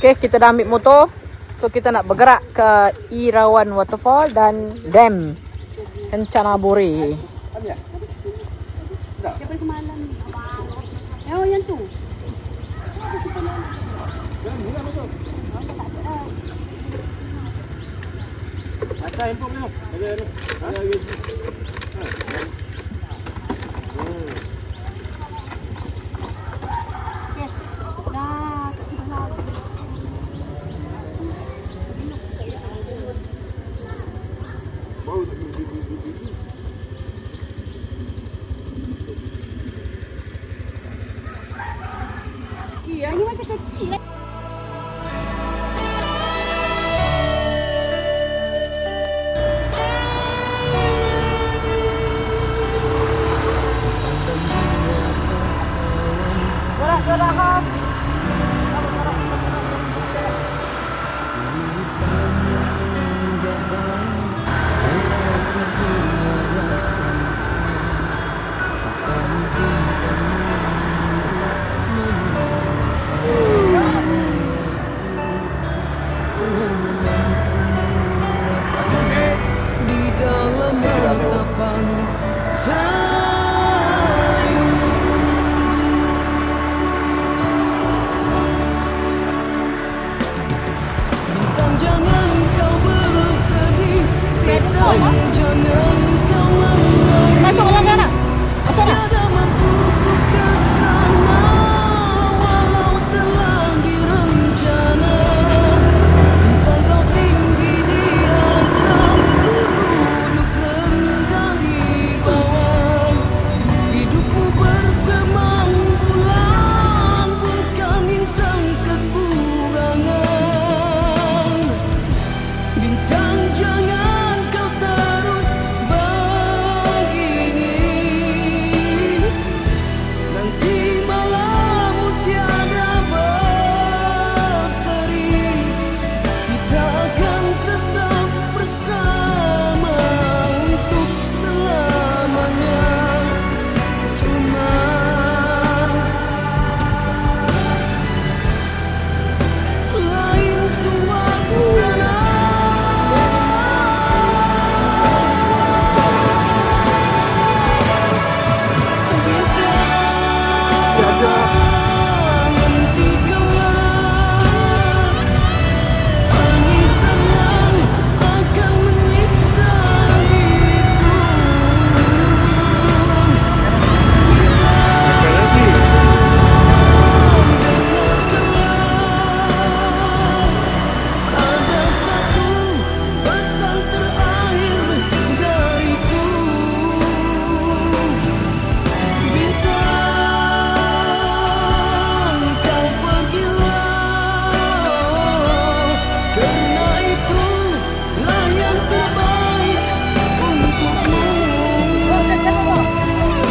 Okay, kita dah ambil motor. So kita nak bergerak ke Irawan Waterfall dan Dam Kencana Bore. Daripada semalam ni. Oh, yang tu. Ada handphone belum? Ada. Okey. Dah, sudah. Iya, ini macam kecil lah. Gerak Khas. Di dalam harapan bintang jangan kau bersedih, bintang jangan kau menangis. Tiada mampu ku kesana walau telah direncana. Bintang kau tinggi di atas, ku duduk rendah di bawah. Hidupmu berteman bulan, bukan insan kekurangan. Bintang jangan kau terus begini, nanti malammu tiada berseri. Kita akan tetap bersama untuk selamanya. Cuma lain suasana.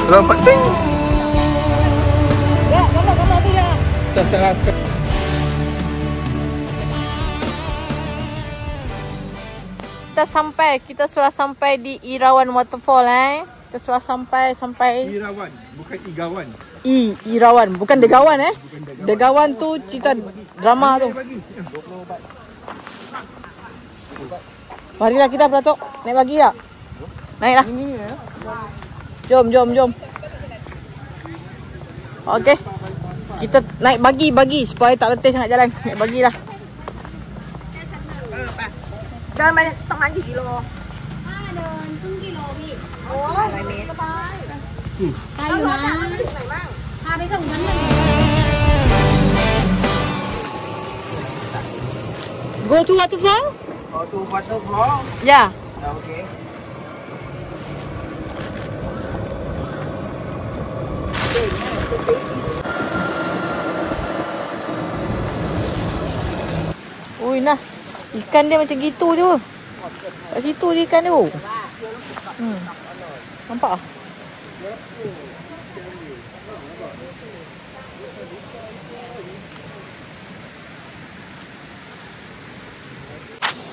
Kalau penting. Ya, gambar tu ya. Sasaran. Kita sudah sampai di Irawan Waterfall Kita sudah sampai Irawan, bukan Igawan. Irawan, bukan Degawan Degawan tu cerita drama tu. Marilah kita Pratok, naik bagi tak? Naiklah. Jom. Okey. Kita naik bagi supaya tak letih sangat jalan. Naik bagilah. Dah main tak mandi kilo. Ada 1 kiloพี่ Oh, 100 mek. ไกลอยู่นะพาไปส่งฉันเลย Go to waterfall? Oh, tu waterfall. Ya. Okey. Ui nah. Ikan dia macam gitu je. Kat situ je ikan tu. Nampak ah?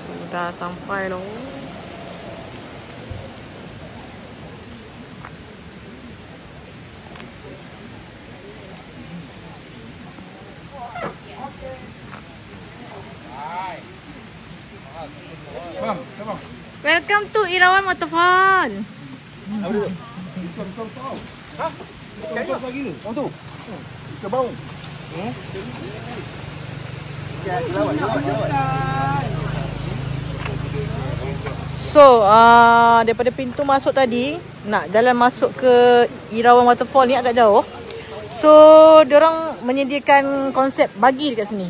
Sudah sampai loh. Irawan Waterfall. Apa tu? Ikan besar. Ha? Ikan besar gini. Oh tu. Ikan bau. So, daripada pintu masuk tadi, nak jalan masuk ke Irawan Waterfall ni agak jauh. So, diorang menyediakan konsep bagi dekat sini.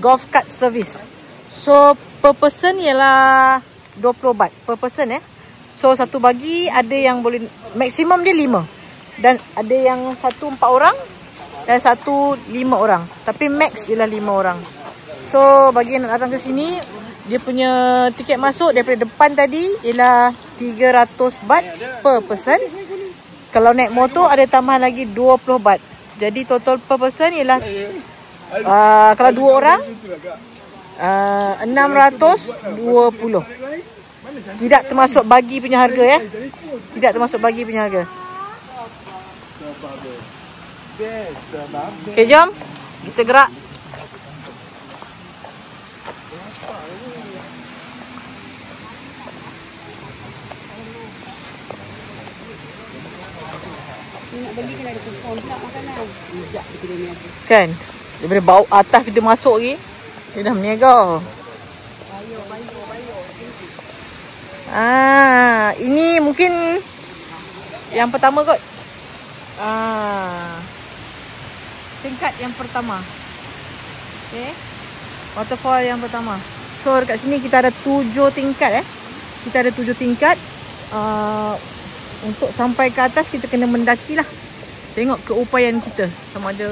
Golf cart service. So, per person ialah 20 baht per person So, satu bagi ada yang boleh, maksimum dia 5. Dan ada yang satu 4 orang dan satu 5 orang. Tapi max ialah 5 orang. So, bagi yang nak datang ke sini, dia punya tiket masuk daripada depan tadi ialah 300 baht per person. Kalau naik motor ada tambahan lagi 20 baht. Jadi total per person ialah kalau 2 orang 620. Tidak termasuk bagi punya harga Tidak termasuk bagi punya harga. Okey, jom kita gerak. Nak beli kena ada kupon pula makanan. Bijak kita ni ada. Kan? Daripada bau atas kita masuk lagi, dia dah meniaga. Ini mungkin yang pertama kot. Tingkat yang pertama. Okay. Waterfall yang pertama. So dekat sini kita ada 7 tingkat Kita ada 7 tingkat. Untuk sampai ke atas kita kena mendaki lah. Tengok keupayaan kita sama ada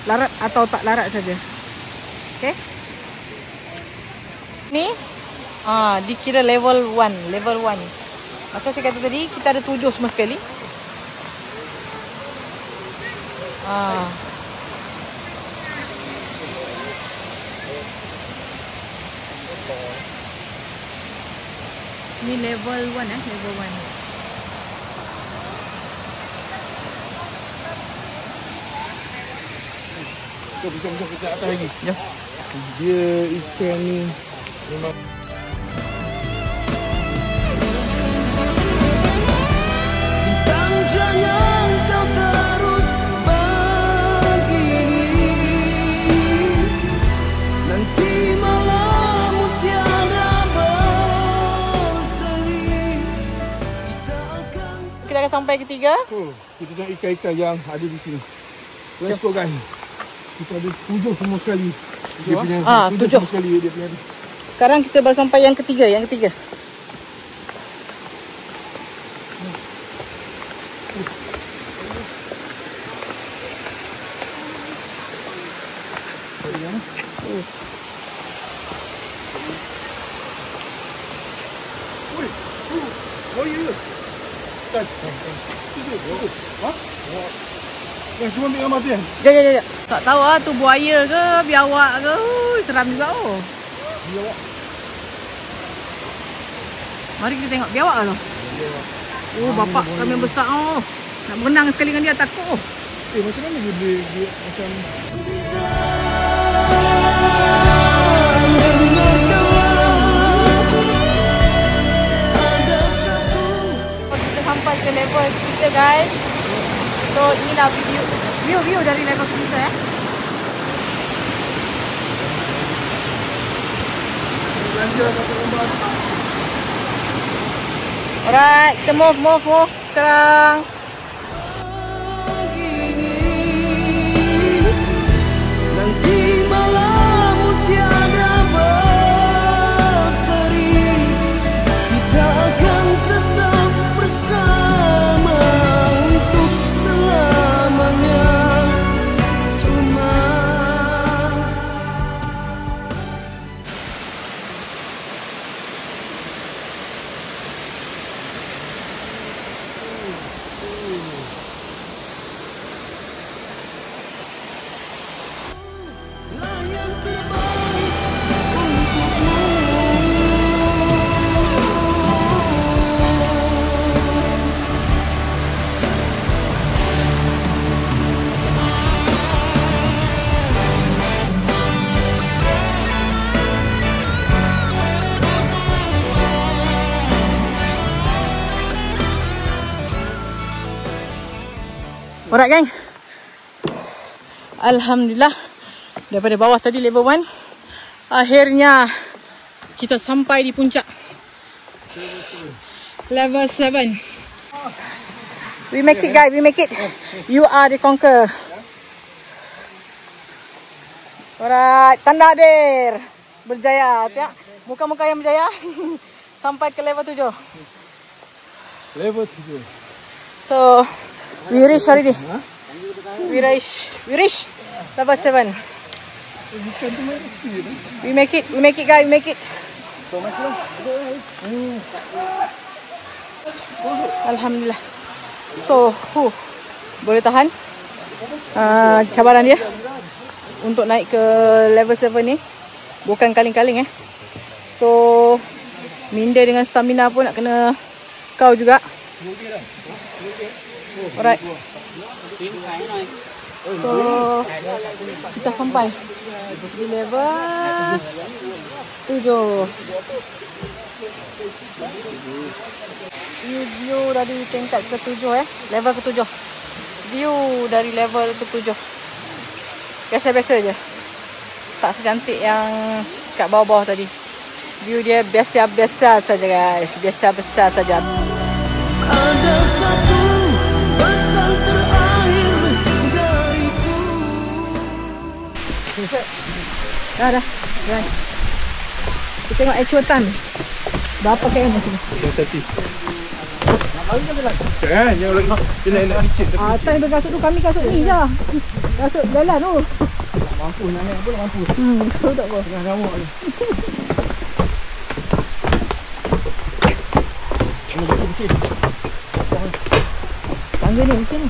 larat atau tak larat saja. Okay. Ni dikira level 1. Level 1. Macam saya kata tadi, kita ada 7 semua sekali. Ni level 1 level 1. Jom kita atas lagi. Jom. Dia ikan ni memang Bintang jangan kau terus begini. Nanti malammu tiada berseri. Kita akan sampai ketiga. kita tengok ikan-ikan yang ada di sini. Let's go guys. Kita ada 7 semua sekali. Dia punya 7 semua sekali dia punya. Sekarang kita baru sampai yang ketiga. Oh ya. Yang cuma ambil gambar tu kan? Ya. Tak tahu tu buaya ke, biawak ke. Seram juga Biawak. Mari kita tengok biawak tu. Bapak kami besar Nak berenang sekali dengan dia takut. Macam mana dia macam Kita sampai ke level kita guys. So inilah view dari level kita Alright, kita move sekarang. Nanti malammu tiada berseri. Kita akan tetap bersama untuk selamanya. Cuma Alright gang. Alhamdulillah. Daripada bawah tadi level 1. Akhirnya kita sampai di puncak. Level 7. We make it guys, we make it. You are the conqueror. Alright, tanda hadir. Berjaya. Tiap muka-muka yang berjaya. Sampai ke level 7. Level 7. So, we reach already. We reach level 7. We make it guys, we make it. Alhamdulillah. So, boleh tahan cabaran dia untuk naik ke level 7 ni. Bukan kaling-kaling So, minda dengan stamina pun nak kena kau juga. Alright. So, kita sampai di level 7. View dari tingkat ke-7 level ke-7. View dari level ke-7. Biasa-biasa je. Tak secantik yang kat bawah-bawah tadi. View dia biasa-biasa saja guys. Biasa-biasa saja. Ada satu pesan terakhir dariku. Dah. Right. Kita tengok actual time. Berapa km macam ni? 2:30. Yang lagi kena nak licin tapi time berkasut tu kami kasut ni je. Kasut jalan tu. tak mampu nak naik pun tak mampu. Tahu tak apa. Tengah ramuk ni. Kecil. Tangga ni macam ni.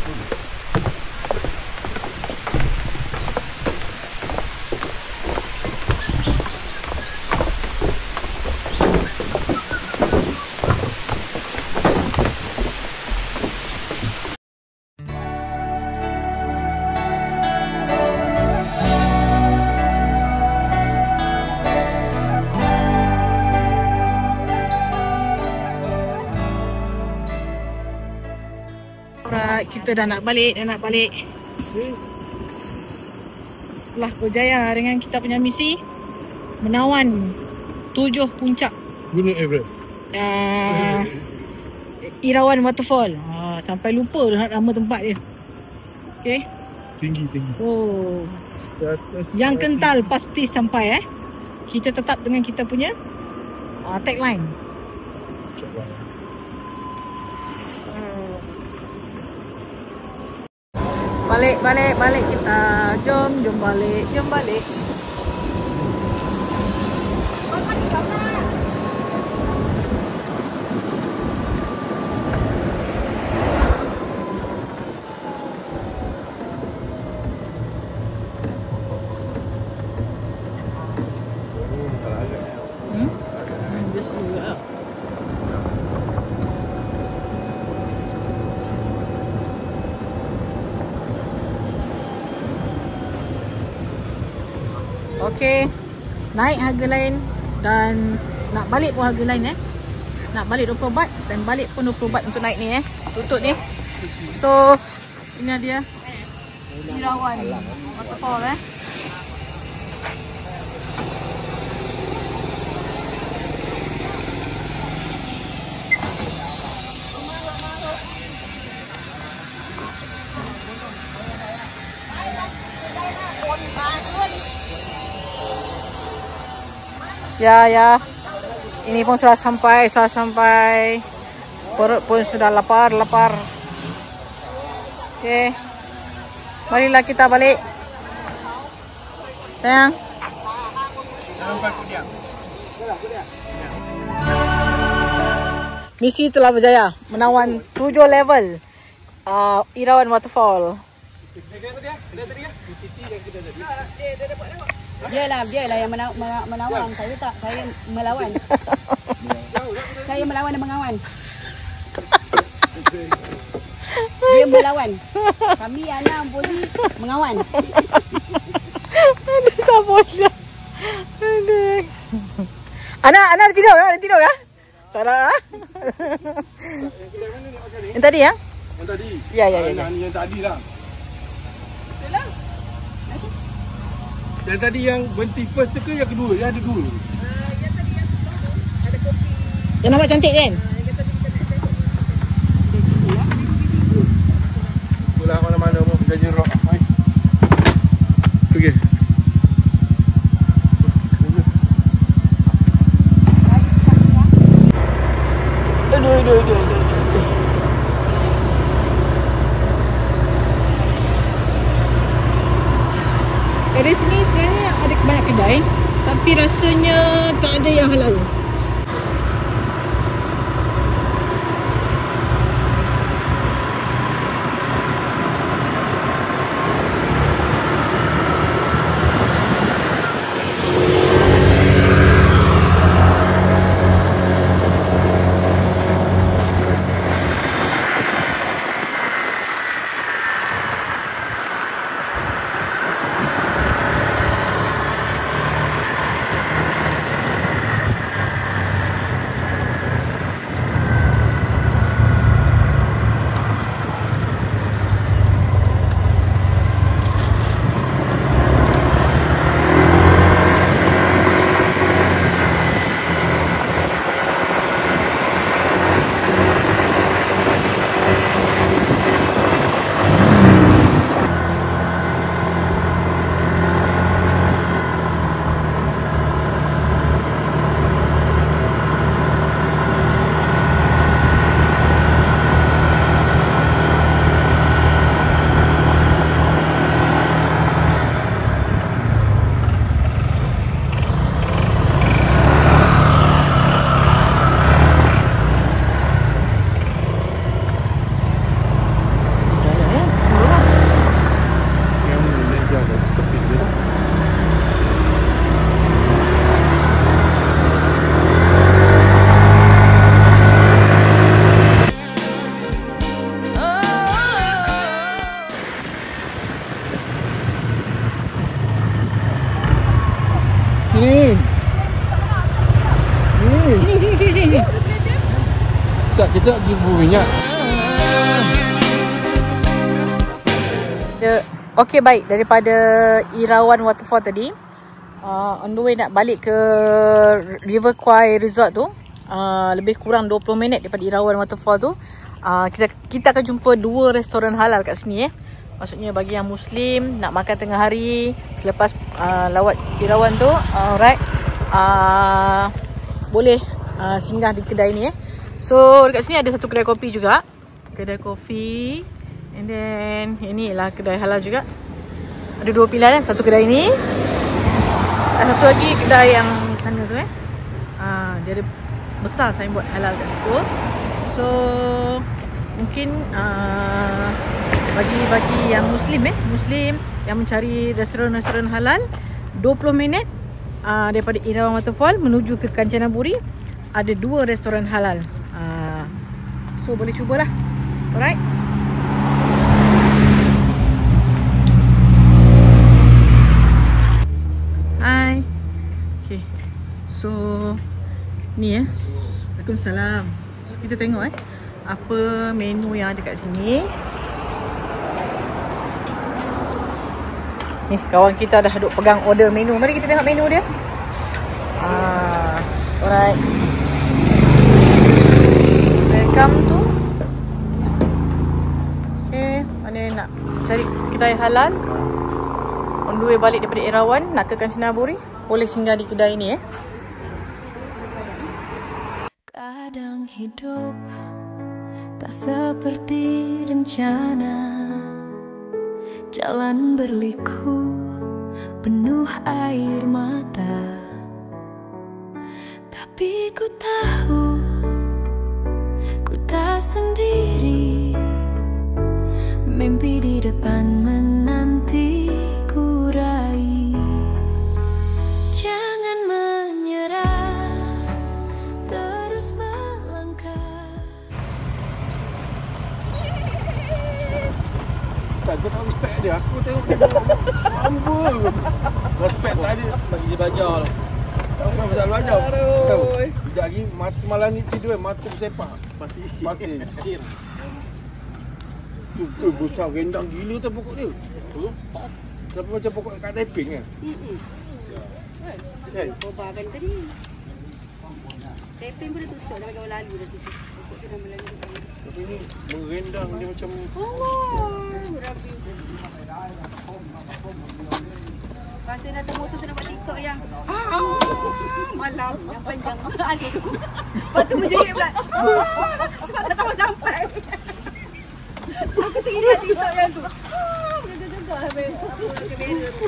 Alright, kita dah nak balik. Setelah berjaya dengan kita punya misi menawan 7 puncak Gunung Everest. Irawan Waterfall. Sampai lupa dah nama tempat dia. Okay. Tinggi. Oh. Yang kental pasti sampai Kita tetap dengan kita punya tagline. Balik kita. Jom balik. Okey, naik harga lain dan nak balik pun harga lain Nak balik 20 baht dan balik pun 20 baht untuk naik ni tutup ni. So, ini dia Irawan Waterfall Ya. Ini pun sudah sampai. Perut pun sudah lapar. Okey. Marilah kita balik. Sayang. Misi telah berjaya menawan 7 level Irawan Waterfall. Dialah yang menawan. Saya melawan. Saya melawan dan mengawan. Dia melawan. Kami anak poli mengawan. Aduh, sabar dah. Aduh. Anak ada tidur kah? Tak ada. Yang tadi Yang tadi. Ya. Yang tadi lah. Yang tadi yang berhenti first tu ke yang kedua? Yang ada dua. Yang tadi yang sebelum tu ada kopi. Yang nampak cantik kan? Itulah mana-mana pun jadi rock. Hai. Okey. Aduh. Dari sini sebenarnya ada banyak kedai, tapi rasanya tak ada yang halal. Sini. Tak, kita nak pergi bubur minyak. Okey, baik. Daripada Irawan Waterfall tadi, on the way nak balik ke River Kwai Resort tu, lebih kurang 20 minit daripada Irawan Waterfall tu, kita akan jumpa 2 restoran halal kat sini. Maksudnya bagi yang Muslim nak makan tengah hari selepas lawat Irawan tu, alright, boleh singgah di kedai ni. So dekat sini ada satu kedai kopi juga. Kedai kopi. And then inilah kedai halal juga. Ada 2 pilihan, satu kedai ni dan satu lagi kedai yang sana tu dia ada besar signboard halal kat situ. So mungkin bagi yang Muslim yang mencari restoran-restoran halal, 20 minit daripada Irawan Waterfall menuju ke Kanchanaburi ada 2 restoran halal. So boleh cubalah. Alright. Hai. Okay. So ni Waalaikumsalam. Kita tengok apa menu yang ada kat sini. Ni kawan kita dah duk pegang order menu. Mari kita tengok menu dia. Alright. Welcome to. Okay, mana nak cari kedai halal? On the way balik daripada Irawan nak ke Kanchanaburi, boleh singgah di kedai ni. Kadang hidup tak seperti rencana, jalan berliku penuh air mata, tapi ku tahu ku tak sendiri, mimpi di depan menantiku raih. Jangan menyerah, terus melangkah. Tak, kau tak respect dia. Aku tengok dia ambul. Respect tak ada. Bagi dia belajar lah. Kau pasal belajar. Kau, sekejap lagi malam ni tidur mata bersepak. Pasir. Besar rendang gila tu pokok dia. Sampai macam pokok kat Taiping kan? Kan? Kobarkan tadi. Taiping pun dah tutup dah bagi lalu dah tutup. Pokok tu dah melayu. Tapi ni merendang dia macam Rabi. Pasal nak temu tu nampak TikTok yang malam yang panjang. Lepas tu menjerit pula. Sebab tak tahu sampai. Aku teringat TikTok yang tu. Menjerit-jerit lah kamera tu.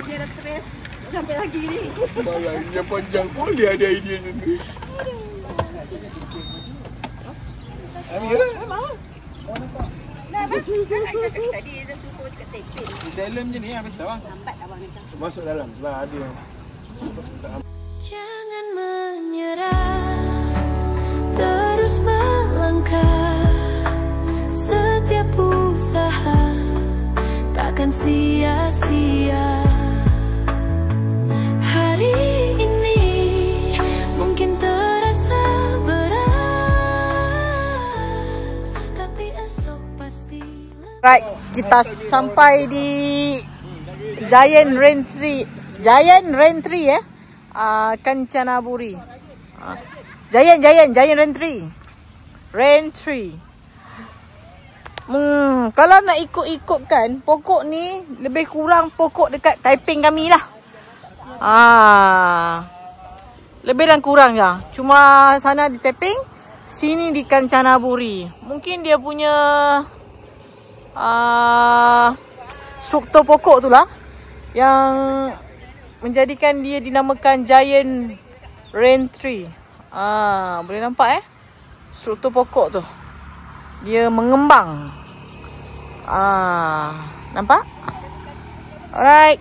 Dia dah stres. Sampai lagi ni. malam yang panjang pun dia ada idea sendiri. Mau. Nah, bang. Nak cakap tadi dia suruh dekat Taiping. Di dalam je ni biasa bang. Lambat abang kata. Masuk dalam sebab ada. Jangan menyerah, terus melangkah. Setiap usaha takkan sia-sia. Hari ini mungkin terasa berat, tapi esok pasti. Right, kita sampai di Giant Rain Tree. Giant Rain Tree Kanchanaburi. Giant Rain Tree. Rain Tree. Kalau nak ikut-ikutkan, pokok ni lebih kurang pokok dekat Taiping kami lah. Lebih dan kurang je. Cuma sana di Taiping, sini di Kanchanaburi. Mungkin dia punya struktur pokok tu lah yang menjadikan dia dinamakan Giant Rain Tree. Boleh nampak struktur pokok tu. Dia mengembang. Nampak? Alright.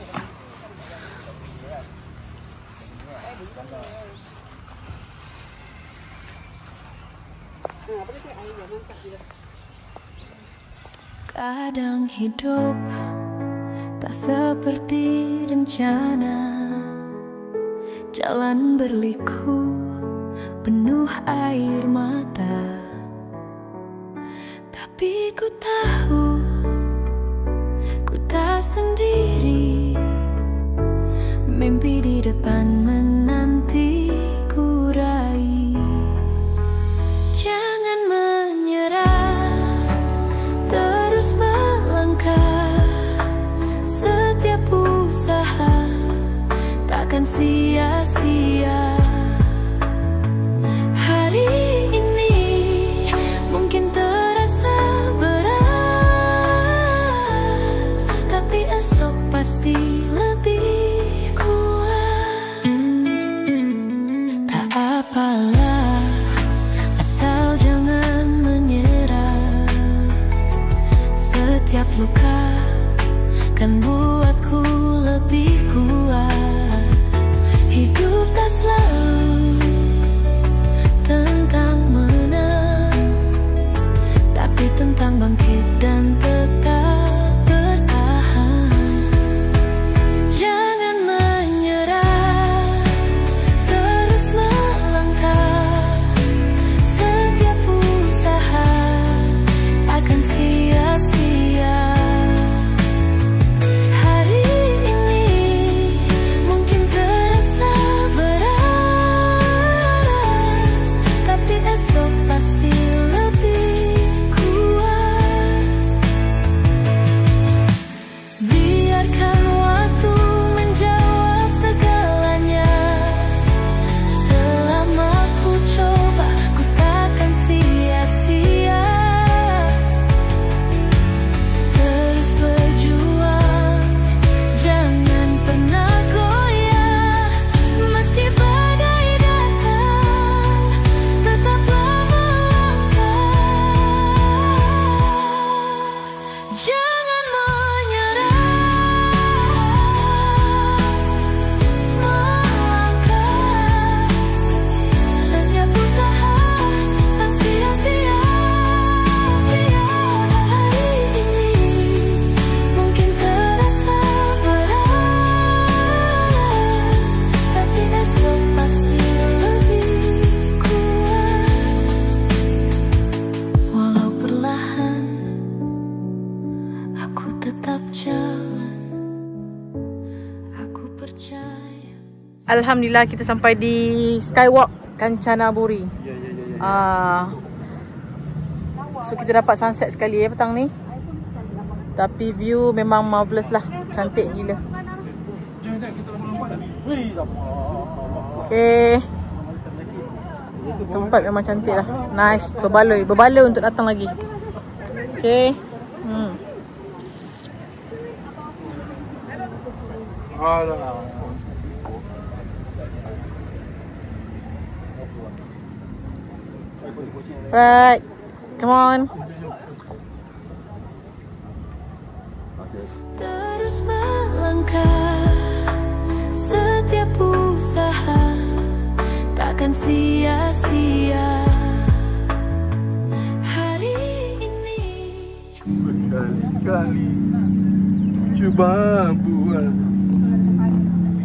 Kadang hidup tak seperti rencana. Jalan berliku penuh air mata. Tapi ku tahu ku tak sendiri. Mimpi di depan menanti ku raih. Jangan menyerah, terus melangkah. Setiap usaha takkan sia-sia. Hari ini mungkin terasa berat, tapi esok pasti lebih kuat. Tak apalah, asal jangan menyerah. Setiap luka kan buatku lebih kuat. Hidup tak selalu tentang menang, tapi tentang bangkit dan tetap bertahan. Jangan menyerah, terus melangkah. Setiap usaha takkan sia-sia. Alhamdulillah kita sampai di Skywalk Kanchanaburi. So kita dapat sunset sekali petang ni. Tapi view memang marvelous lah. Cantik gila. Okay. Tempat memang cantik lah. Nice. Berbaloi. Berbaloi untuk datang lagi. Okay. Right. Come on. Terus melangkah, setiap usaha takkan sia-sia. Hari ini berkali-kali cuba buat,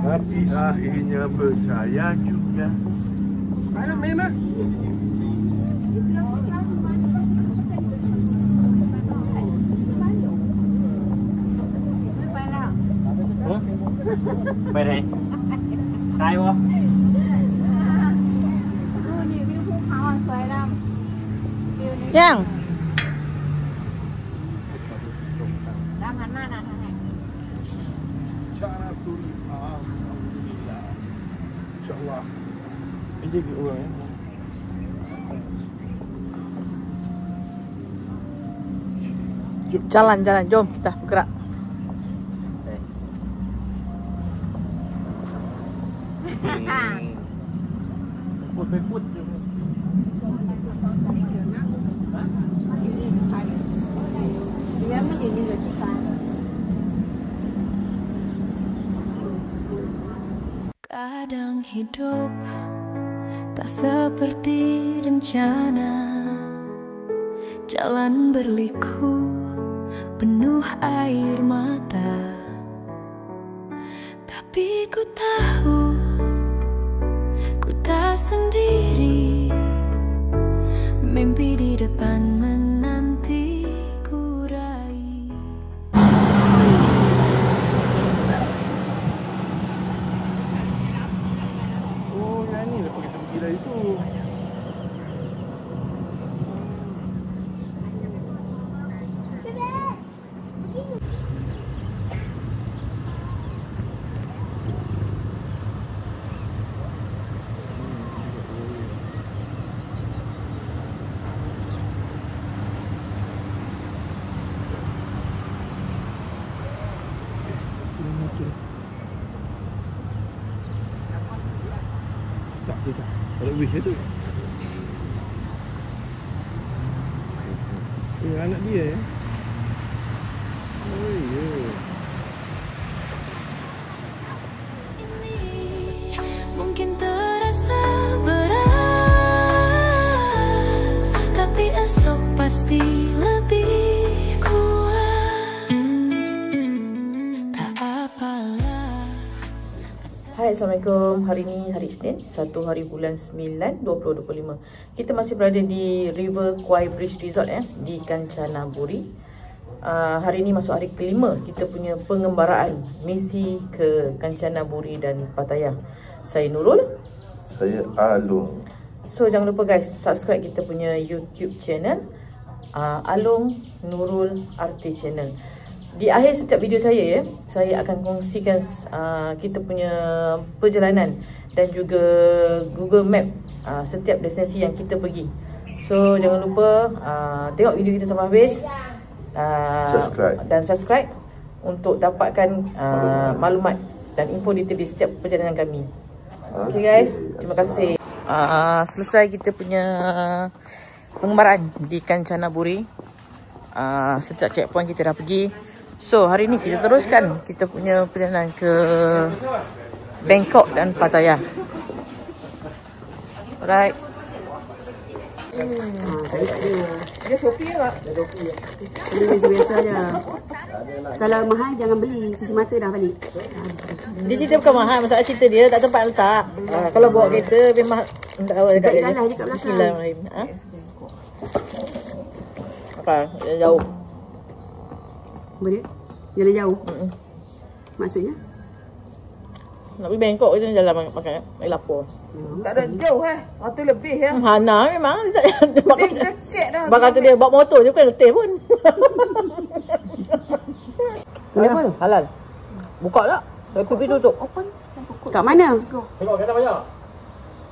tapi akhirnya percaya juga. Mana memang? Về đây. Đây không? Nhiều viewภูเขาสวยดำ Yang. ดำหันหน้าทางไหน InsyaAllah. Ini jaga orang ya. Jalan-jalan. Jom kita bergerak. Put. kadang hidup tak seperti rencana. Jalan berliku penuh air mata, tapi ku tahu ku tak sendiri. Mimpi di depan menanti ku raih. Oh, yang ni lepas kita pergi dari tu. Susah. Kalau wish tu. Anak dia ya. Oh ya. Mungkin terasa berat, tapi esok pasti lebih kuat. Tak apalah. Hai, Assalamualaikum. Hari ni hari Isnin, 1 hari bulan 9 2025. Kita masih berada di River Kwai Bridge Resort di Kanchanaburi. Hari ni masuk hari kelima kita punya pengembaraan misi ke Kanchanaburi dan Pattaya. Saya Nurul, Saya Alung. so jangan lupa guys, subscribe kita punya YouTube channel Alung Nurul RT Channel. Di akhir setiap video saya saya akan kongsikan kita punya perjalanan dan juga Google Map setiap destinasi yang kita pergi. So jangan lupa tengok video kita sampai habis, subscribe untuk dapatkan maklumat dan info detail di setiap perjalanan kami. Okay guys, terima kasih. Selesai kita punya pengembaraan di Kanchanaburi. Setiap checkpoint kita dah pergi. So hari ni kita teruskan kita punya perjalanan ke Bangkok dan Pattaya. Alright. Dia Shopee ke tak? Beli biasa je. Kalau mahal jangan beli, cuci mata dah balik. Dia cerita bukan mahal, masalah cerita dia tak tempat letak. Kalau bawa kereta memang tak tahu dekat dia. Jalan dekat belakang. Bismillahirrahmanirrahim. Apa? Jauh. Boleh? Jalan jauh. Maksudnya? Nak pergi Bangkok kita jalan makan. Makan lapar. Tak ada jauh hotel lebih ya. Hana memang dia tak makan. Dekat dah. Bang kata dia bawa motor je bukan letih pun. Halal. Halal. Buka tak? Tapi pipi tutup. Open. Kat mana? Tengok kata banyak.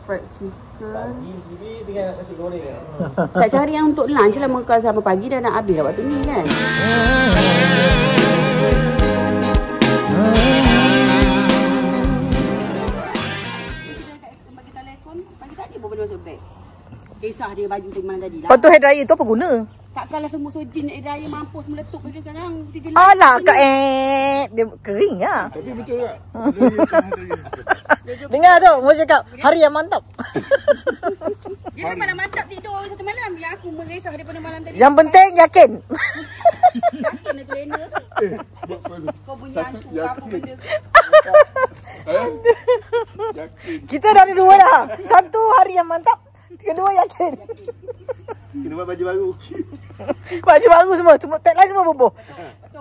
Fried chicken. Bibi tinggal nasi goreng. Tak cari yang untuk lunch lah. Makan sampai pagi dah nak habis dah waktu ni kan. Bagi telefon. Pagi tadi pun boleh masuk beg. Kisah dia baju tu mana tadi lah. Lepas tu hair dryer tu apa guna? Takkanlah semua sojin air dryer mampus meletup macam sekarang. Alah Kak dia kering lah. Tapi betul tak? Dengar tu, Mu cakap hari yang mantap. Dia memang nak mantap tidur satu malam. Yang aku mengisah daripada malam tadi. Yang penting yakin. Yakin dia trainer tu. Buat apa tu? Kau punya hantu apa benda. Yakin. Kita dah ada dua dah. Satu hari yang mantap, kedua yakin. Kena buat baju baru. Baju baru semua, tagline semua boboh.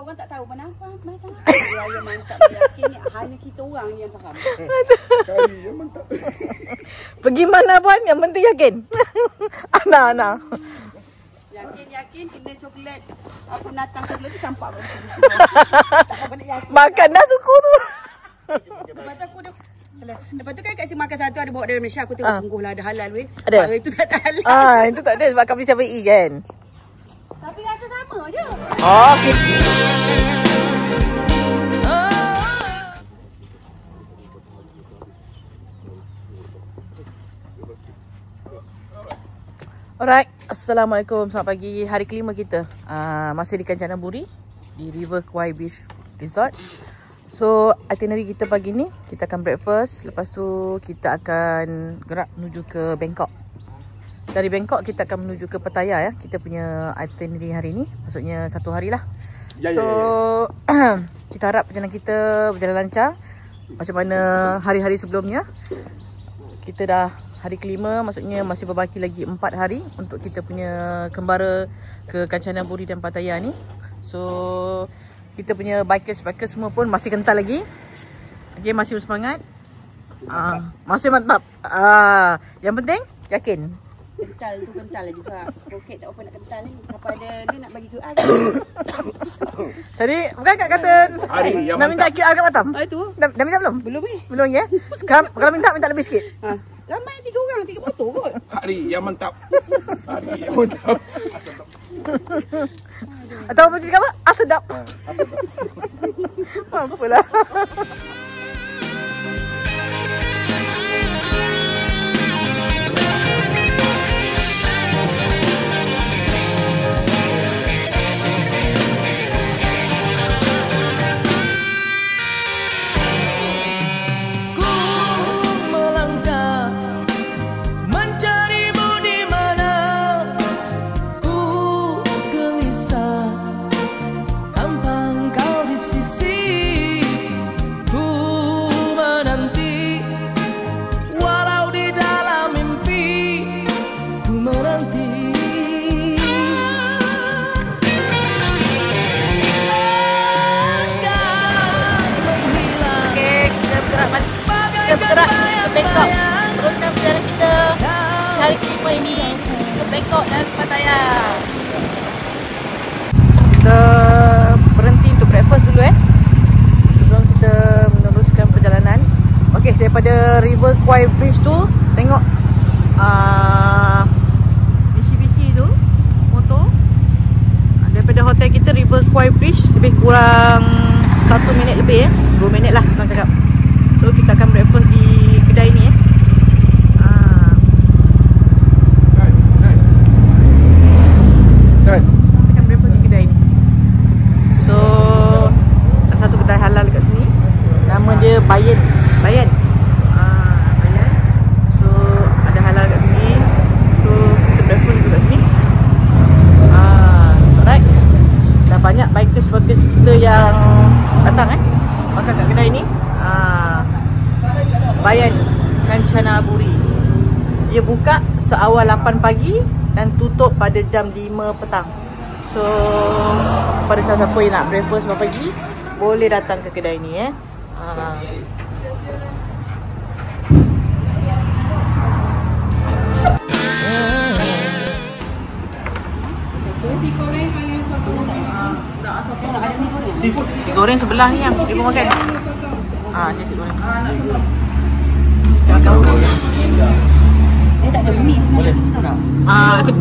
Orang tak tahu kenapa. Raya mantap yakin ni hanya kita orang ni yang faham. Kari yang mantap. Pergi mana pun yang penting yakin. Ana. Yakin kena coklat apa natang coklat tu campak. Makan dah suku tu. Lepas tu aku dah lepas tu kan kat sini makan satu ada bawa dari Malaysia. Aku tengok sungguh lah ada halal weh. Ada? Itu tak ada halal. Itu tak ada sebab kami siapa kan. Tapi rasa sama je. Oh, okay. Alright, Assalamualaikum, selamat pagi. Hari kelima kita masih di Kanchanaburi, di River Kwai Beach Resort. So, itinerary kita pagi ni, kita akan breakfast. Lepas tu, kita akan gerak menuju ke Bangkok. Dari Bangkok, kita akan menuju ke Pattaya ya. Kita punya itinerary hari ni, maksudnya satu hari lah. So, kita harap perjalanan kita berjalan lancar. Macam mana hari-hari sebelumnya. Kita dah hari kelima, maksudnya masih berbaki lagi 4 hari untuk kita punya kembara ke Kanchanaburi dan Pattaya ni. So, kita punya bikers semua pun masih kental lagi. Okay, masih bersemangat. Masih mantap. Yang penting, yakin. Kental tu kental lah juga. Roket tak apa nak kental ni. Apa ada dia nak bagi QR. Tadi, bukan Kak kata nak minta QR kat Batam? Itu. Dah minta belum? Belum ni. Belum ya? Sekarang kalau minta lebih sikit. Ramai 3 orang, 3 botol kot. Hari yang mantap. Hari yang mantap. Atau apa cakap apa? Sedap. Apalah. Teruskan perjalanan kita hari kelima ini ke Bangkok dan Pattaya. Kita berhenti untuk breakfast dulu sebelum kita meneruskan perjalanan. Okey, daripada River Kwai Bridge tu tengok bisi-bisi tu motor. Daripada hotel kita River Kwai Bridge lebih kurang 1 minit lebih 2 minit lah senang cakap. So kita akan breakfast di kedai ni Kan? Kita akan breakfast di kedai ni. So ada satu kedai halal dekat sini. Nama dia Bayan. Bayan. So ada halal kat sini. So kita breakfast juga kat sini. Alright. Dah banyak bikers kita yang datang makan kat kedai ni. Bayan Kanchanaburi. Dia buka seawal 8 pagi dan tutup pada jam 5 petang. So pada siapa yang nak breakfast pagi boleh datang ke kedai ni Seafood. Nasi goreng sebelah ni yang ibu makan. Ni nasi goreng. Saya makan dulu. Dia tak ada bunyi sebenarnya situ tak?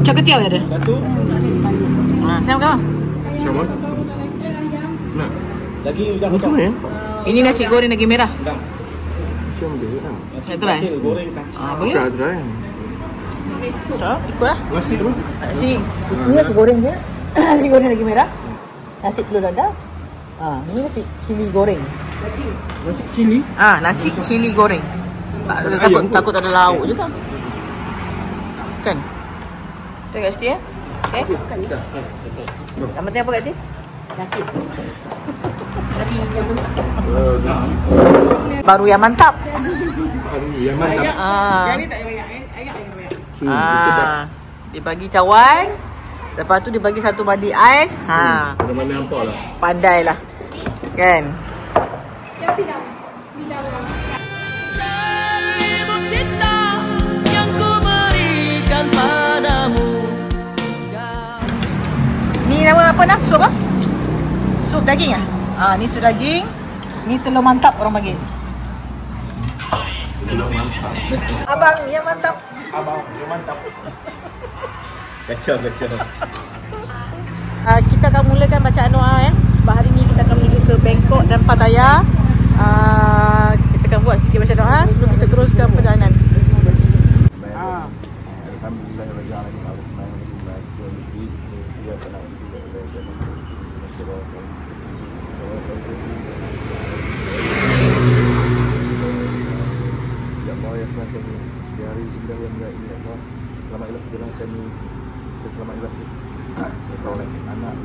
Caketiau ada. Satu. Saya makan apa? Sama. Nak. Lagi dah Macam mana? Ini nasi goreng daging merah. Macam dia lah. Saya try. goreng kacang. Boleh? Try. Ikutlah. Nasi apa? Nasi, ini nasi goreng je. Nasi goreng daging merah. Nasi telur dadah. Ini nasi cili goreng. Nasi cili. Nasi cili goreng. Takut ada lauk je kan? Kan? Tengok kat situ ya. Okay. Nama tengah apa kat situ? Sakit. Baru yang mantap. Yang mantap. Sedap. Dia bagi cawan. Lepas tu dia bagi satu mandi ais. Mana-mana nampak lah. Pandai lah. Kan? Selimut cinta yang ku berikan padamu. Ni nama apa nak? Sup apa? Sup daging ni sup daging. Ni telur mantap orang bagi. Telur mantap. Abang yang mantap. Abang yang mantap. Kacau. Kita akan mulakan bacaan doa ya. Sebab hari ni kita akan menuju ke Bangkok dan Pattaya. Kita akan buat sedikit bacaan doa sebelum kita teruskan perjalanan. Ya Allah ya Tuhan kami, di hari indah yang mulia ini ya Allah, selamatlah perjalanan kami, selamatlah seorang anak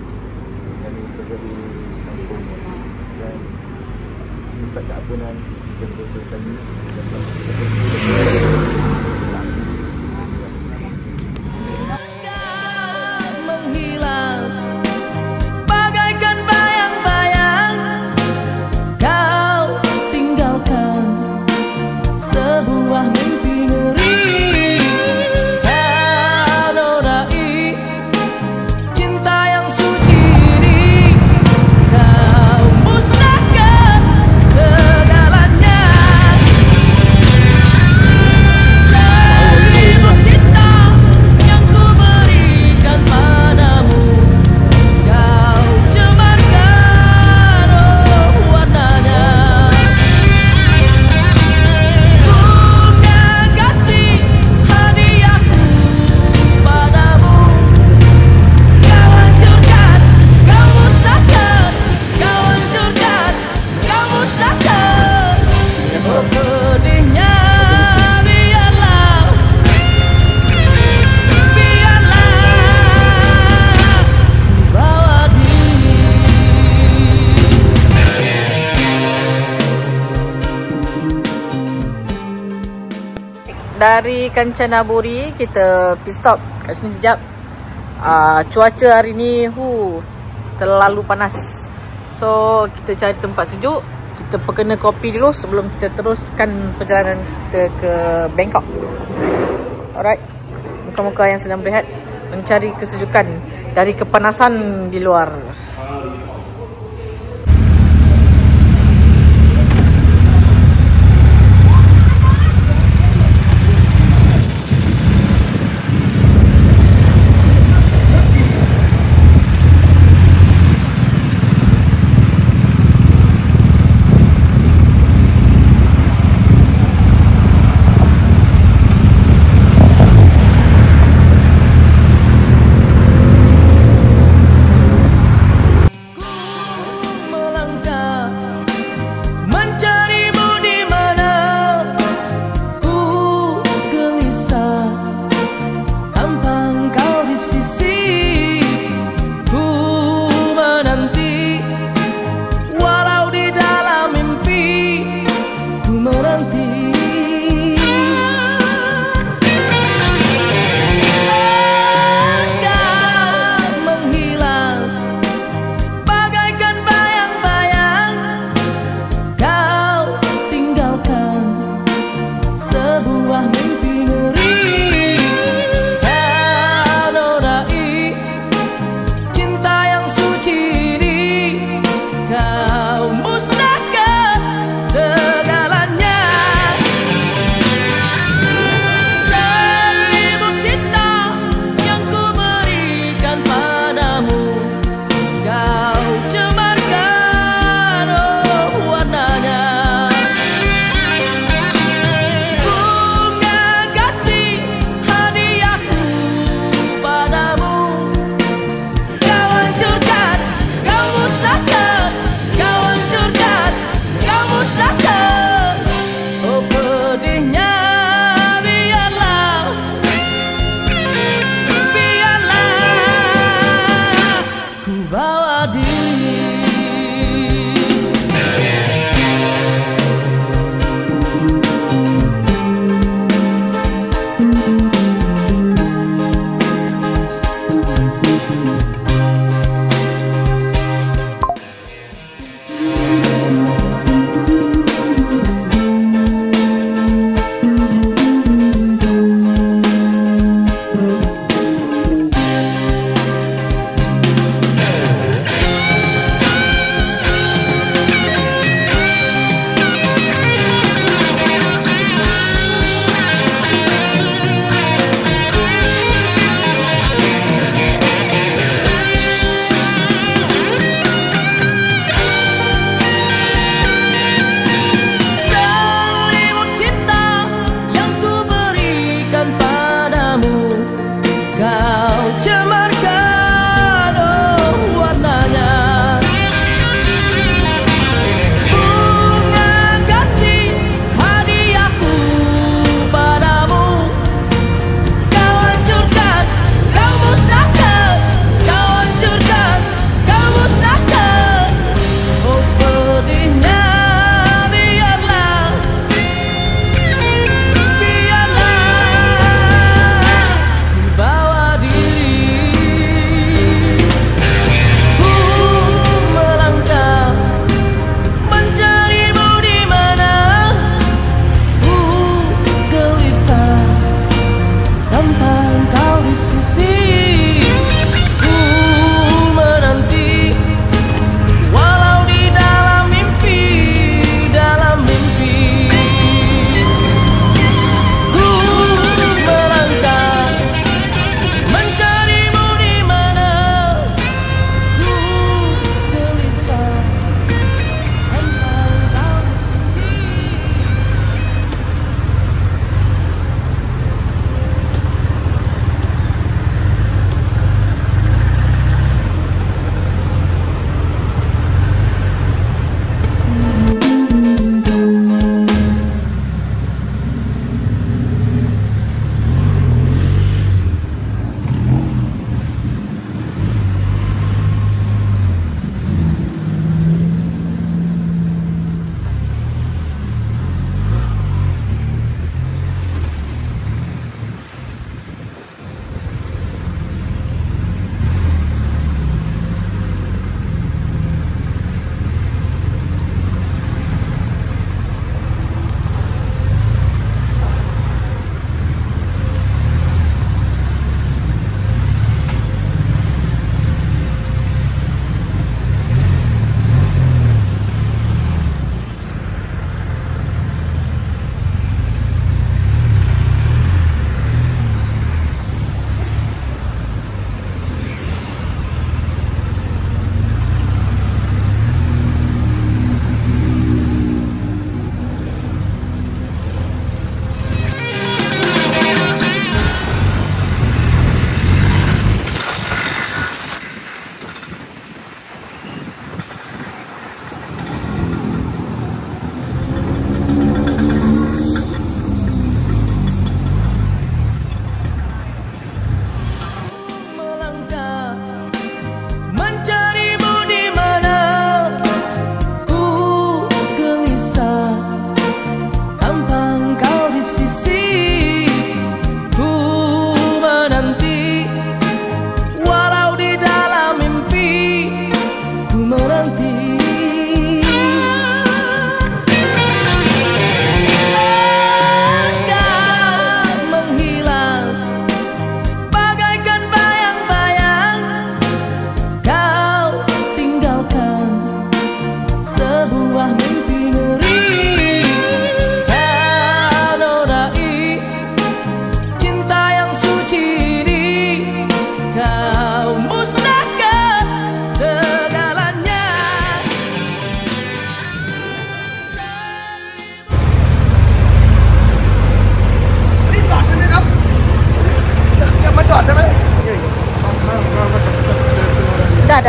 kami terjadi kampung dan minta keampunan dan dosa kami dan Menghilang bagaikan bayang-bayang, kau tinggalkan sebuah mimpi ngeri. Kau nodai cinta yang suci ini, kau musnahkan segalanya. Selimut cinta yang ku berikan padamu, kau cemarkan warnanya. Bunga kasih hadiahku padamu, kau hancurkan, kau musnahkan, kau hancurkan, kau musnahkan. Pedihnya biarlah bawa Dari Kanchanaburi kita pit stop kat sini sekejap. Cuaca hari ni terlalu panas. So kita cari tempat sejuk. Kita perkena kopi dulu sebelum kita teruskan perjalanan kita ke Bangkok. Alright. Muka-muka yang sedang berehat mencari kesejukan dari kepanasan di luar. Ku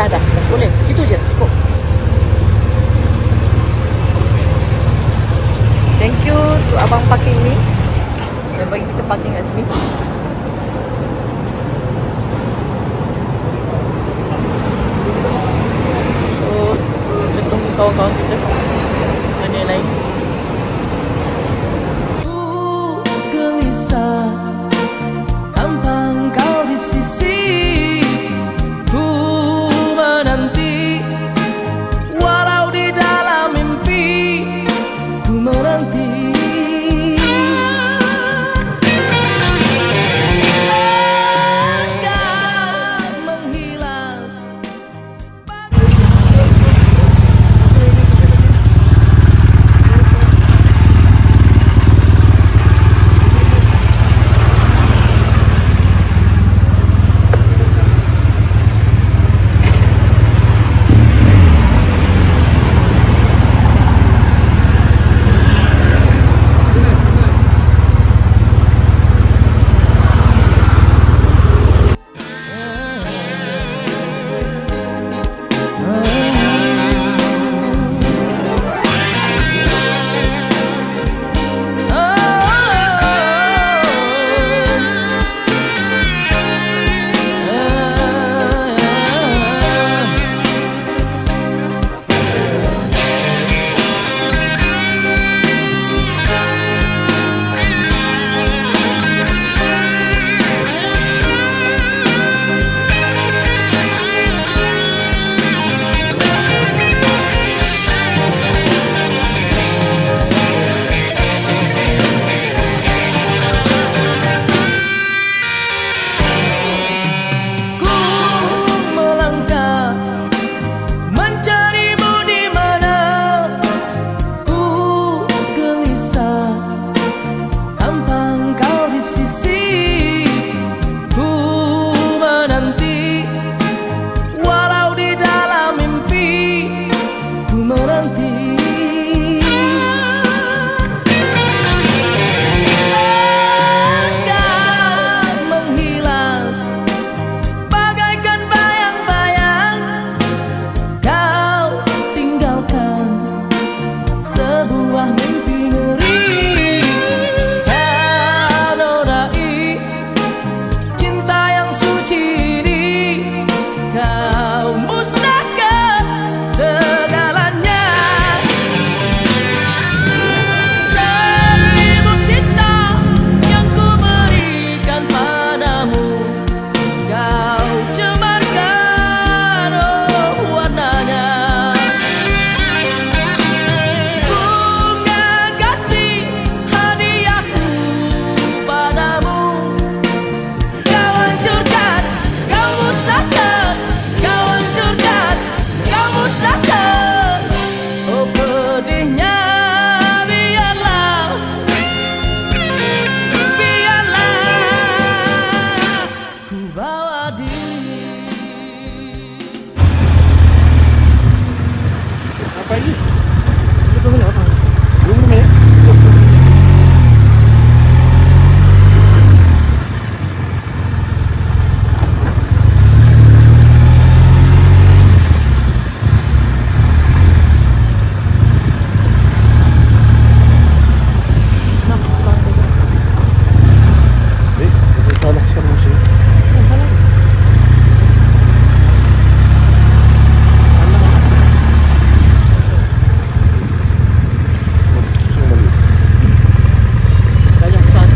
dah. Boleh. Situ je. Cukup. Thank you to abang parking ni. Dia bagi kita parking kat sini. So, kita tunggu kawan-kawan kita. Mana yang lain? Gelisah tanpa engkau di sisi. kau musnahkan segalanya. Selimut cinta yang ku berikan padamu, kau cemarkan warnanya. Bunga kasih hadiahku padamu, kau hancurkan, kau musnahkan, kau hancurkan, kau musnahkan. Oh pedihnya, biarlah, biarlah ku bawa diri. Apa ini? Cerita mana apa? Belum ya? Salah sekarang masih. Salah. Banyak pesan.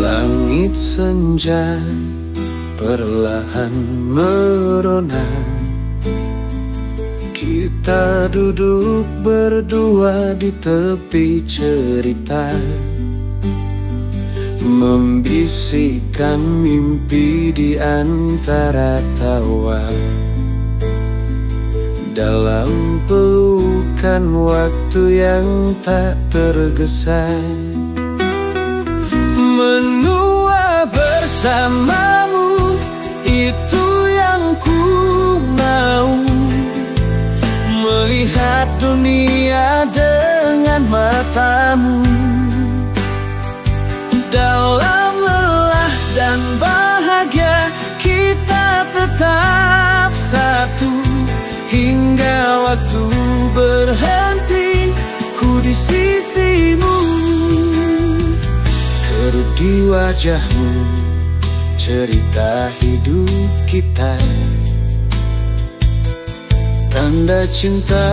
Langit senja perlahan merona, kita duduk berdua di tepi cerita, membisikkan mimpi di antara tawa. Dalam pelukan waktu yang tak tergesa, menua bersamamu, itu yang ku mau. Melihat dunia dengan matamu, dalam lelah dan bahagia kita tetap satu. Hingga waktu berhenti, ku di sisimu. Kerut di wajahmu, cerita hidup kita, tanda cinta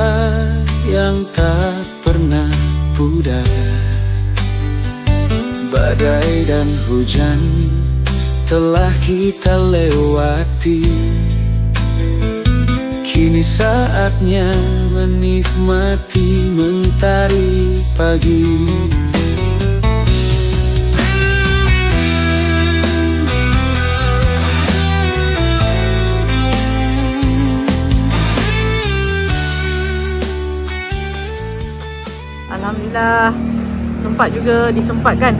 yang tak pernah pudar. Badai dan hujan telah kita lewati, kini saatnya menikmati mentari pagi. Alhamdulillah sempat juga disempatkan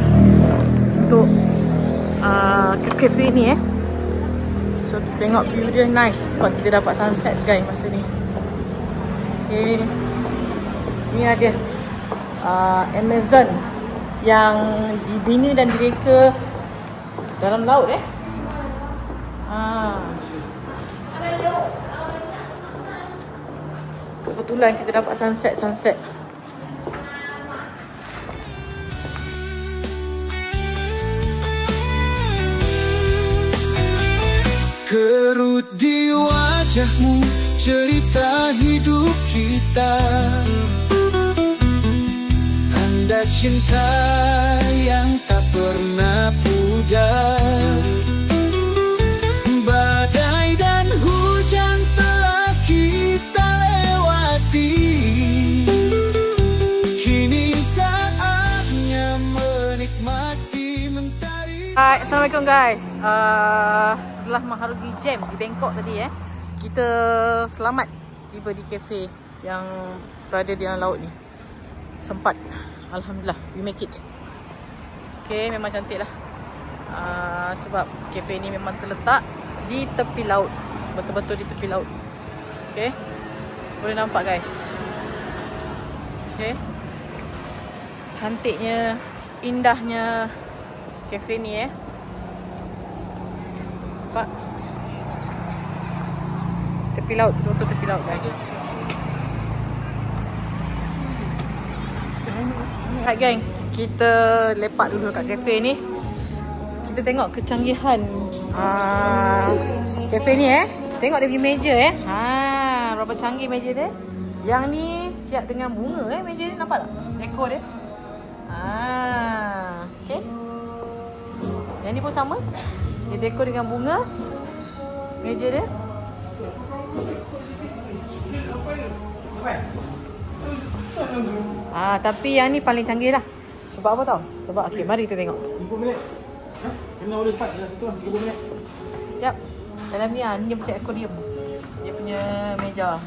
untuk ke cafe ni So kita tengok view dia nice sebab kita dapat sunset guys masa ni. Okay. Ni ada Amazon yang dibina dan direka dalam laut Kebetulan kita dapat sunset. Kerut di wajahmu, cerita hidup kita, tanda cinta yang tak pernah pudar. Badai dan hujan telah kita lewati, kini saatnya menikmati Hai, Assalamualaikum guys. Setelah mengharugi jam di Bangkok tadi kita selamat tiba di kafe yang berada di dalam laut ni. Sempat, alhamdulillah, we make it. Okay, memang cantik lah. Sebab kafe ni memang terletak di tepi laut, betul-betul di tepi laut. Okay, boleh nampak guys. Okay, cantiknya, indahnya kafe ni nampak tepi laut, betul-betul tepi laut guys. Hai geng, kita lepak dulu kat kafe ni. Kita tengok kecanggihan kafe ni Tengok dia punya meja berapa canggih meja dia. Yang ni siap dengan bunga meja ni, nampak tak? Dekor dia. Okay. Yang ni pun sama. Dia dekor dengan bunga meja dia. Tapi yang ni paling canggih lah. Sebab apa tau? Sebab okay, mari kita tengok. 30 minit. Kena boleh start dah tu 30 minit. Sekejap. Dalam ni ni macam aquarium. Dia punya meja.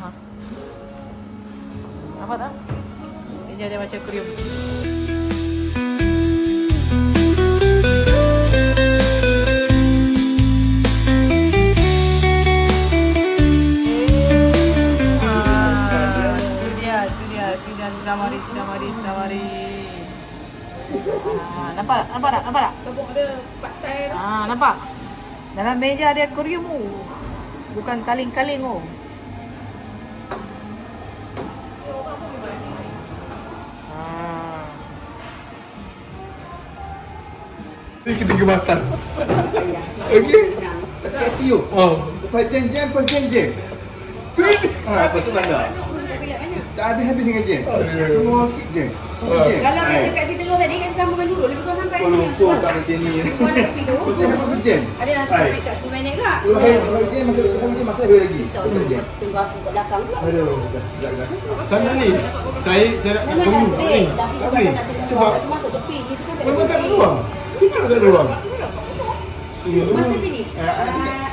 Nampak tak? Meja dia macam aquarium. Sudah mari. Nampak tak? Tepuk ada patai tu. Nampak? Dalam meja ada akuarium tu. Bukan kaling-kaling tu. Ini ketiga masak. Okey. Sakit you. Perjanjian. Lepas tu bandar. Tak habis dengan jam. Tunggu sikit jam. Kalau dekat situ tadi kan sambungkan dulu, lebih kurang sampai sini. Lumpur tak macam ni. Kuala tepi tu. Pasal apa jam? Ada nak sampai dekat 10 minit ke? Kalau jam masa lebih lagi. Betul jam. Tunggu aku kat belakang pula. Aduh, dah sejak dah. Sana ni, saya nak tunggu ni. Tapi sebab masuk tepi, situ kan tak ada. Memang tak ada ruang. Sini tak ada ruang. Masa sini.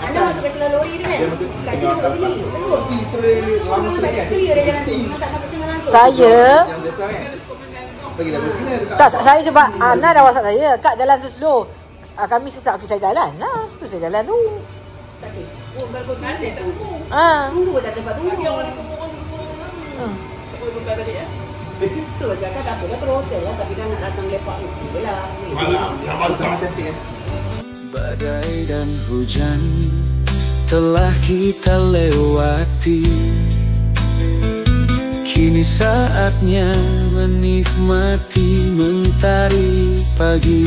Anda masuk kat celah lori tu kan? Kat sini masuk sini. Terus. Memang tak clear dah jalan tu. Memang tak masuk tengah langsung. Saya Yang biasa kan. Bagi dah sini tak, saya sebab Ana dah WhatsApp saya, Kak jalan tu slow. Kami sesak, saya jalan lah. Tu saya jalan tu. Tak ada. Oh, kalau kau tunggu. Tunggu pun tak tempat tunggu. Tu saya kata apa dah terus hotel lah. Tapi kan nak datang lepak tu lah. Malam sama cantik Badai dan hujan telah kita lewati. Kini saatnya menikmati mentari pagi.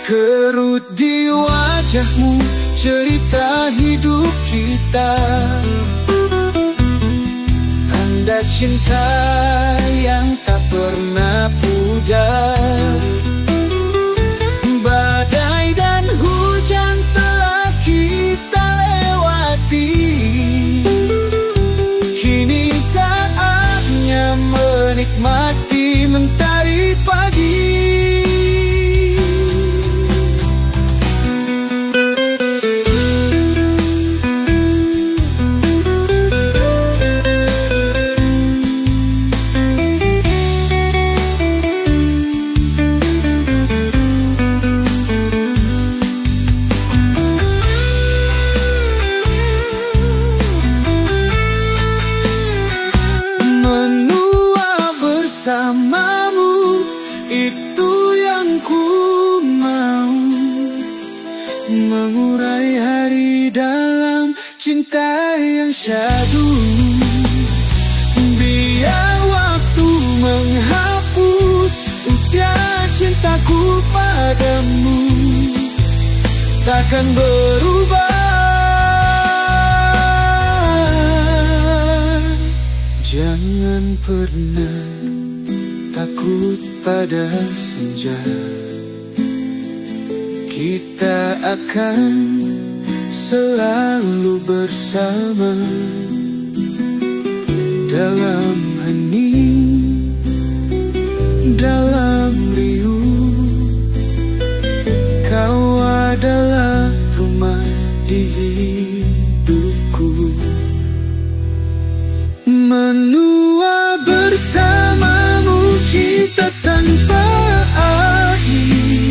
Kerut di wajahmu cerita hidup kita, tanda cinta yang tak pernah pudar. Badai dan hujan telah kita lewati. Kini saatnya menikmati mentari pagi. Bersamamu itu yang ku mau, mengurai hari dalam cinta yang syadu. Biar waktu menghapus usia cintaku padamu, takkan berubah. Jangan pernah takut pada senja, kita akan selalu bersama dalam hening, dalam riuh. Kau adalah rumah di hidupku. Menua bersamamu cinta tanpa akhir.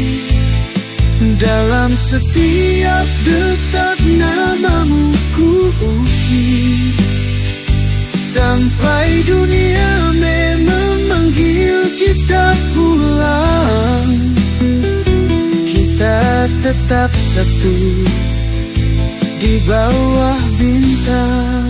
Dalam setiap detak namamu ku ukir. Sampai dunia memang manggil kita pulang, kita tetap satu di bawah bintang.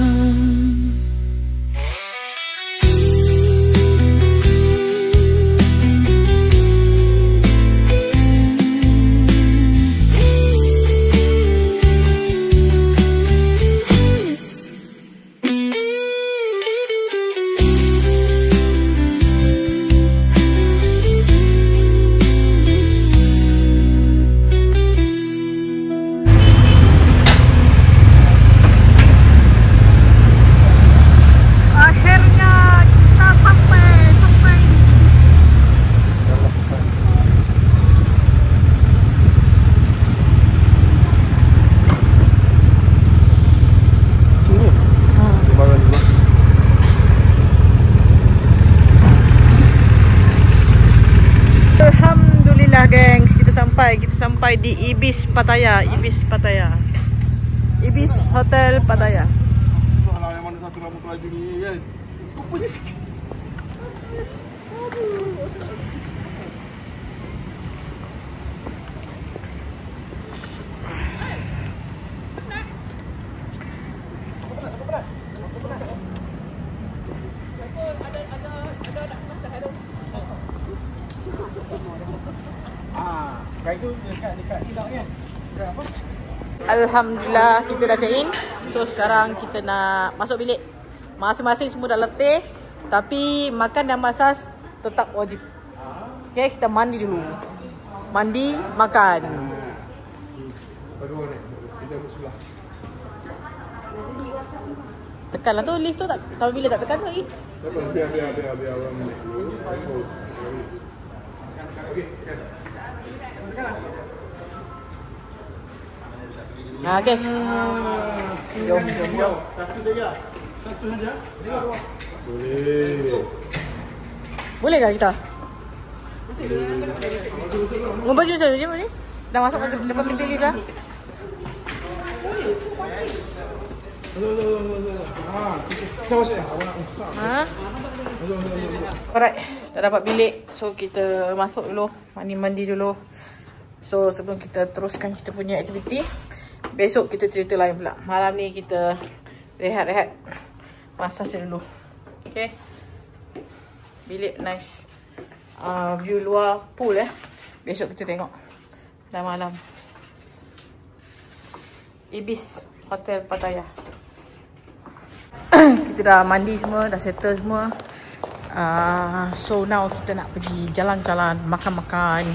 Kita sampai di Ibis Pattaya. Ibis Hotel Pattaya. Kalau yang mana satu lama kelaju ni kan. Rupanya Alhamdulillah kita dah check in. So sekarang kita nak masuk bilik. Masing-masing semua dah letih, tapi makan dan masas tetap wajib. Okay, kita mandi dulu. Mandi, makan. kita sebelah. Tekanlah tu lift tu tak. Tapi bila tak tekan tu lagi. Biar orang naik dulu. Okey. Okay. Jom. Satu saja. Boleh tak kita? Ngumpul je ni. Dah masuk ke depan pintu lift dah. Alright, dah dapat bilik. So kita masuk dulu, mandi dulu. So sebelum kita teruskan kita punya aktiviti, besok kita cerita lain pula. Malam ni kita rehat-rehat, massage dulu. Okay. Bilik nice. View luar pool besok kita tengok. Dah malam. Ibis Hotel Pattaya. Kita dah mandi semua, dah settle semua. So now kita nak pergi jalan-jalan, makan-makan.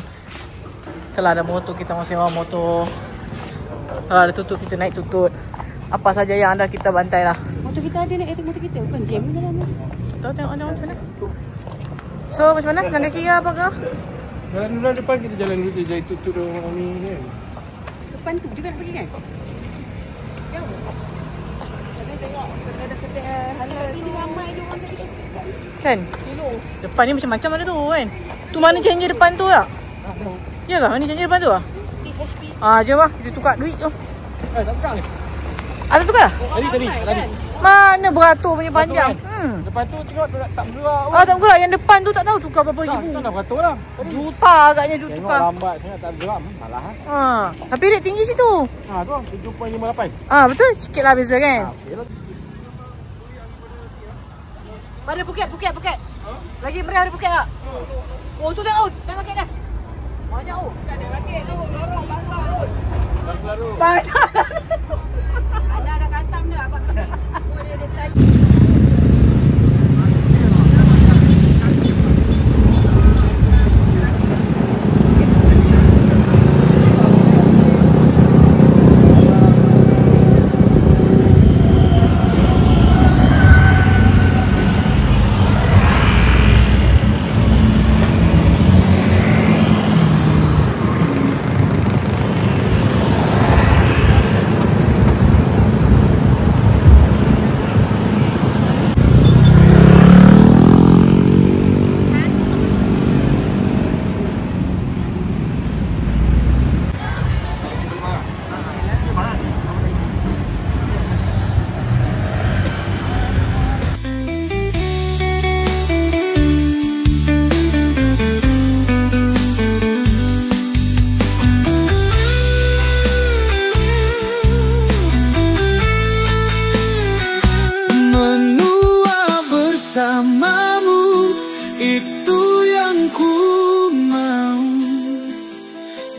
Kalau ada motor kita mau sewa motor. Kalau ada tutut kita naik tutut. Apa saja yang ada kita bantai lah. Motor kita ada naik motor kita. Bukan jam ni dalam ni. Kita tengok ada macam mana. So macam mana? Langgar kira apa ke? Jalan dulu depan, kita jalan dulu jadi tutut orang ni kan. Depan tu juga nak pergi kan? Jauh. Kita tengok kedai-kedai halal. Sini ramai dia orang tadi. Kan? Depan ni macam-macam ada tu kan. Tu mana changer depan tu tak? Ya ke? Mana changer depan tu lah? THP. Jom lah. Kita tukar duit tu. Tak tukar ni. Ada tukar lah? Tadi. Mana beratur punya panjang? Depan tu tengok tak bergerak. Tak bergerak. Yang depan tu tak tahu tukar berapa ribu. Tak nak beratur lah. Juta agaknya tu Tengok tukar. lambat sangat tak bergerak. Malah Tapi rate tinggi situ. tu 7.58. Betul. Sikit lah beza kan? Okey lah. Pada Phuket. Lagi meriah ada Phuket tak? Oh tu dah out. Dah raket dah. Banyak out. Ada raket tu. Lorong bangla tu. Ada katam dah abang. Boleh dia start.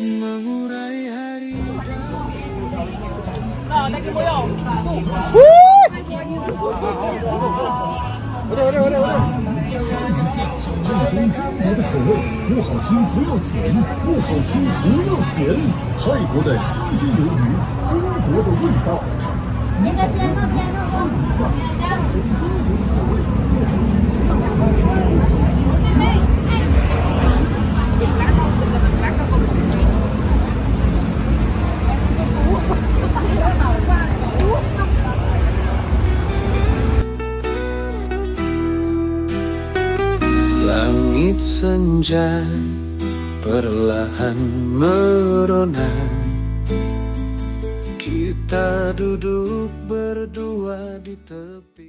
mengurai hari. Langit senja perlahan merona. Kita duduk berdua di tepi.